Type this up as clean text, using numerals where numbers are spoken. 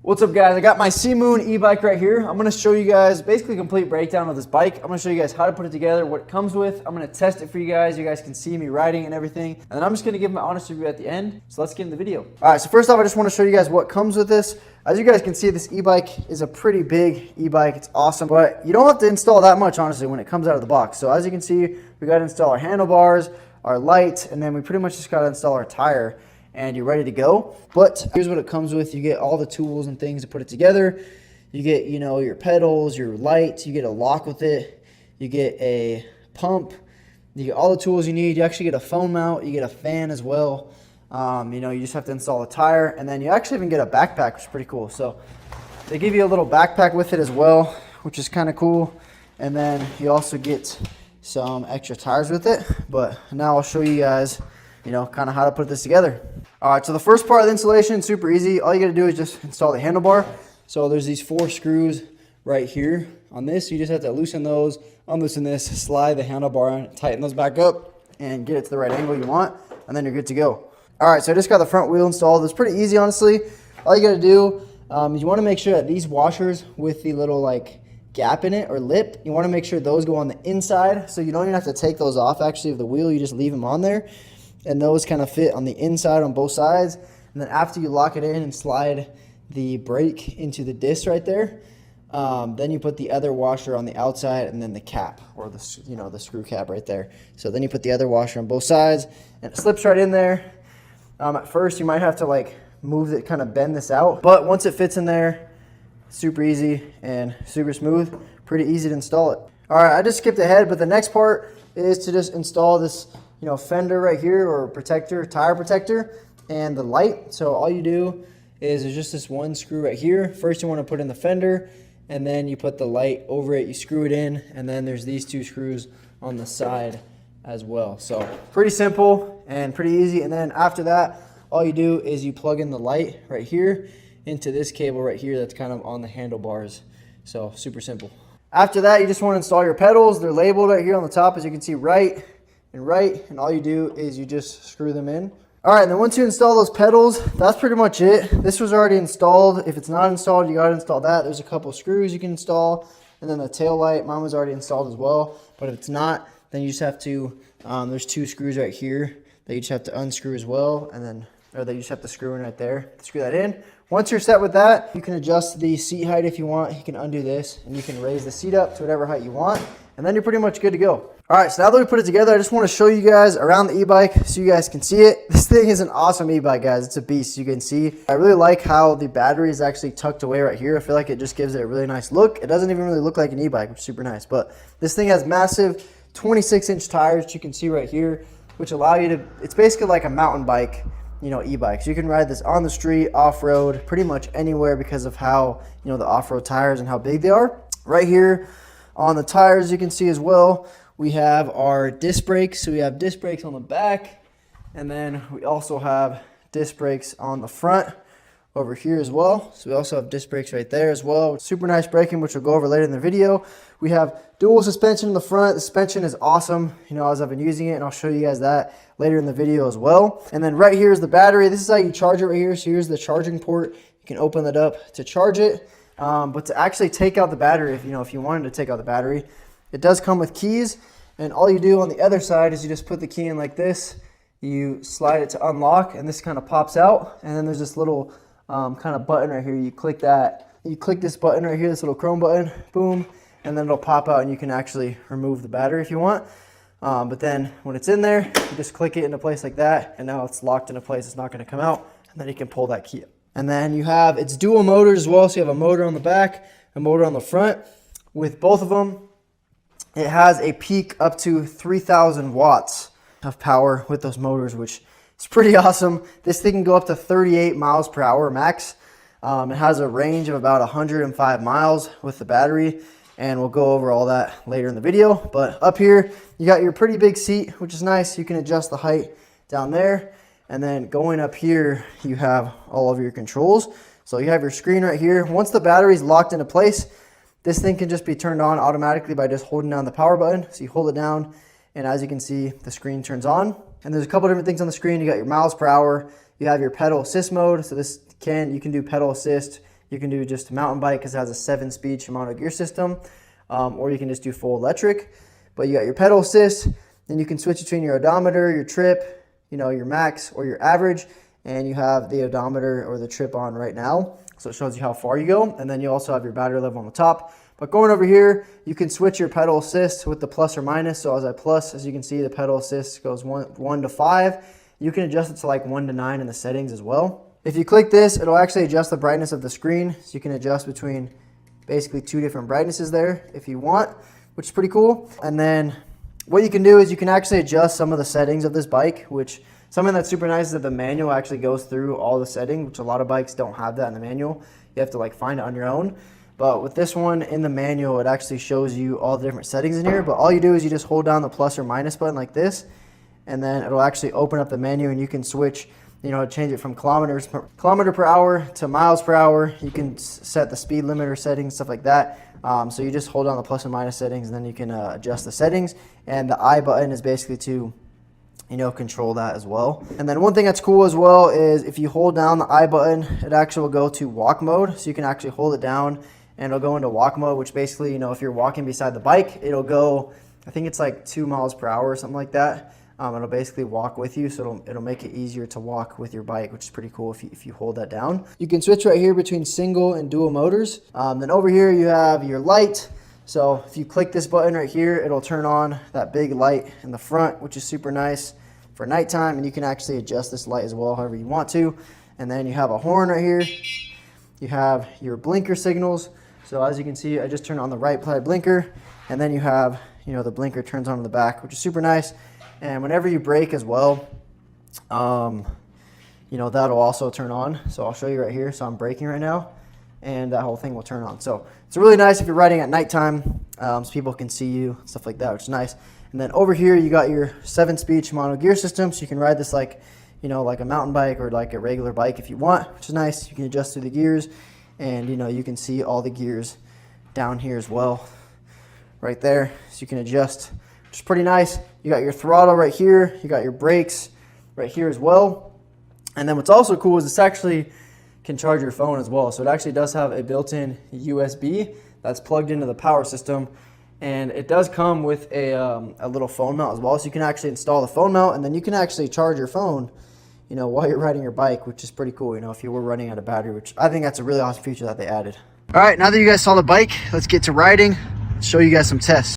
What's up guys, I got my Seemoon e-bike right here. I'm going to show you guys basically a complete breakdown of this bike. I'm going to show you guys how to put it together, what it comes with. I'm going to test it for you guys. You guys can see me riding and everything. And then I'm just going to give my honest review at the end. So let's get into the video. Alright, so first off I just want to show you guys what comes with this. As you guys can see, this e-bike is a pretty big e-bike. It's awesome, but you don't have to install that much honestly when it comes out of the box. So as you can see, we got to install our handlebars, our light, and then we pretty much just got to install our tire. And you're ready to go. But here's what it comes with. You get all the tools and things to put it together. You get, your pedals, your lights, you get a lock with it, you get a pump, you get all the tools you need. You actually get a phone mount, you get a fan as well. You just have to install a tire, and then you actually even get a backpack, which is pretty cool. So they give you a little backpack with it as well, which is kind of cool. And then you also get some extra tires with it. But now I'll show you guys kind of how to put this together. All right, so the first part of the installation, super easy. All you gotta do is just install the handlebar. So there's these 4 screws right here on this. You just have to loosen those, unloosen this, slide the handlebar on, tighten those back up, and get it to the right angle you want, and then you're good to go. All right, so I just got the front wheel installed. It's pretty easy, honestly. All you gotta do is you wanna make sure that these washers with the little gap in it or lip, you wanna make sure those go on the inside, so you don't even have to take those off actually of the wheel, you just leave them on there. And those kind of fit on the inside on both sides. And then after you lock it in and slide the brake into the disc right there, then you put the other washer on the outside and then the cap, or the screw cap right there. So then you put the other washer on both sides and it slips right in there. At first you might have to move it, kind of bend this out, but once it fits in there, super easy and super smooth, pretty easy to install it. All right, I just skipped ahead, but the next part is to just install this fender right here, or protector, tire protector, and the light. So all you do is there's just this one screw right here. First you want to put in the fender, and then you put the light over it, you screw it in, and then there's these 2 screws on the side as well. So pretty simple and pretty easy. And then after that, all you do is you plug in the light right here into this cable right here that's kind of on the handlebars. So super simple. After that, you just want to install your pedals. They're labeled right here on the top, as you can see, right, and all you do is you just screw them in. All right, and then once you install those pedals, that's pretty much it. This was already installed. If it's not installed, you gotta install that. There's a couple screws you can install, and then the tail light, mine was already installed as well. But if it's not, then you just have to, there's 2 screws right here that you just have to unscrew as well, and then, or that you just have to screw in right there, screw that in. Once you're set with that, you can adjust the seat height if you want. You can undo this, and you can raise the seat up to whatever height you want, and then you're pretty much good to go. All right, so now that we put it together, I just want to show you guys around the e-bike so you guys can see it. This thing is an awesome e-bike, guys. It's a beast, you can see. I really like how the battery is actually tucked away right here. I feel like it just gives it a really nice look. It doesn't even really look like an e-bike, which is super nice. But this thing has massive 26-inch tires, which you can see right here, which allow you to, it's basically like a mountain bike, e-bike. So you can ride this on the street, off-road, pretty much anywhere because of how, the off-road tires and how big they are. Right here on the tires, you can see as well, we have our disc brakes. So we have disc brakes on the back, and then we also have disc brakes on the front over here as well. So we also have disc brakes right there as well. Super nice braking, which we'll go over later in the video. We have dual suspension in the front. The suspension is awesome, as I've been using it, and I'll show you guys that later in the video as well. And then right here is the battery. This is how you charge it right here. So here's the charging port. You can open that up to charge it. But to actually take out the battery, if you wanted to take out the battery, it does come with keys. And all you do on the other side is you just put the key in like this. You slide it to unlock, and this kind of pops out. And then there's this little kind of button right here. You click that. You click this button right here, this little chrome button, boom, and then it'll pop out, and you can actually remove the battery if you want. But then when it's in there, you just click it into place like that, and now it's locked into place. It's not going to come out, and then you can pull that key up. And then you have, it's dual motors as well, so you have a motor on the back, a motor on the front. With both of them, it has a peak up to 3,000 watts of power with those motors, which is pretty awesome. This thing can go up to 38 miles per hour max. It has a range of about 105 miles with the battery, and we'll go over all that later in the video. But up here, you got your pretty big seat, which is nice. You can adjust the height down there. And then going up here, you have all of your controls. So you have your screen right here. Once the battery is locked into place, this thing can just be turned on automatically by just holding down the power button. So you hold it down, and as you can see, the screen turns on. And there's a couple different things on the screen. You got your miles per hour. You have your pedal assist mode. So you can do pedal assist. You can do just a mountain bike because it has a 7-speed Shimano gear system, or you can just do full electric. But you got your pedal assist, then you can switch between your odometer, your trip, you know, your max or your average, and you have the odometer or the trip on right now. So it shows you how far you go, and then you also have your battery level on the top. But going over here, you can switch your pedal assist with the plus or minus. So as I plus, as you can see, the pedal assist goes 1 to 5. You can adjust it to like 1 to 9 in the settings as well. If you click this, it'll actually adjust the brightness of the screen. So you can adjust between basically 2 different brightnesses there if you want, which is pretty cool. And then what you can do is you can actually adjust some of the settings of this bike, which something that's super nice is that the manual actually goes through all the settings, which a lot of bikes don't have that in the manual. You have to like find it on your own. But with this one in the manual, it actually shows you all the different settings in here. But all you do is you just hold down the plus or minus button like this, and then it'll actually open up the menu, and you can switch, you know, change it from kilometer per hour to miles per hour. You can set the speed limiter settings, stuff like that. So you just hold down the plus and minus settings, and then you can adjust the settings. And the I button is basically to, you know, control that as well. And then one thing that's cool as well is if you hold down the I button, it actually will go to walk mode. So you can actually hold it down and it'll go into walk mode, which basically, you know, if you're walking beside the bike, it'll go, I think it's like 2 miles per hour or something like that. It'll basically walk with you, so it'll make it easier to walk with your bike, which is pretty cool if you hold that down. You can switch right here between single and dual motors. Then over here you have your light. So if you click this button right here, it'll turn on that big light in the front, which is super nice for nighttime, and you can actually adjust this light as well however you want to. And then you have a horn right here. You have your blinker signals. So as you can see, I just turned on the right side blinker, and then you have, you know, the blinker turns on in the back, which is super nice. And whenever you brake as well, you know, that'll also turn on. So I'll show you right here. So I'm braking right now, and that whole thing will turn on. So it's really nice if you're riding at nighttime, so people can see you, stuff like that, which is nice. And then over here, you got your 7-speed Shimano gear system, so you can ride this like, you know, like a mountain bike or like a regular bike if you want, which is nice. You can adjust through the gears, and you know, you can see all the gears down here as well, right there. So you can adjust, which is pretty nice. You got your throttle right here. You got your brakes right here as well. And then what's also cool is this actually can charge your phone as well. So it actually does have a built-in USB that's plugged into the power system. And it does come with a little phone mount as well. So you can actually install the phone mount, and then you can actually charge your phone, you know, while you're riding your bike, which is pretty cool, you know, if you were running out of battery, which I think that's a really awesome feature that they added. All right, now that you guys saw the bike, let's get to riding. Let's show you guys some tests.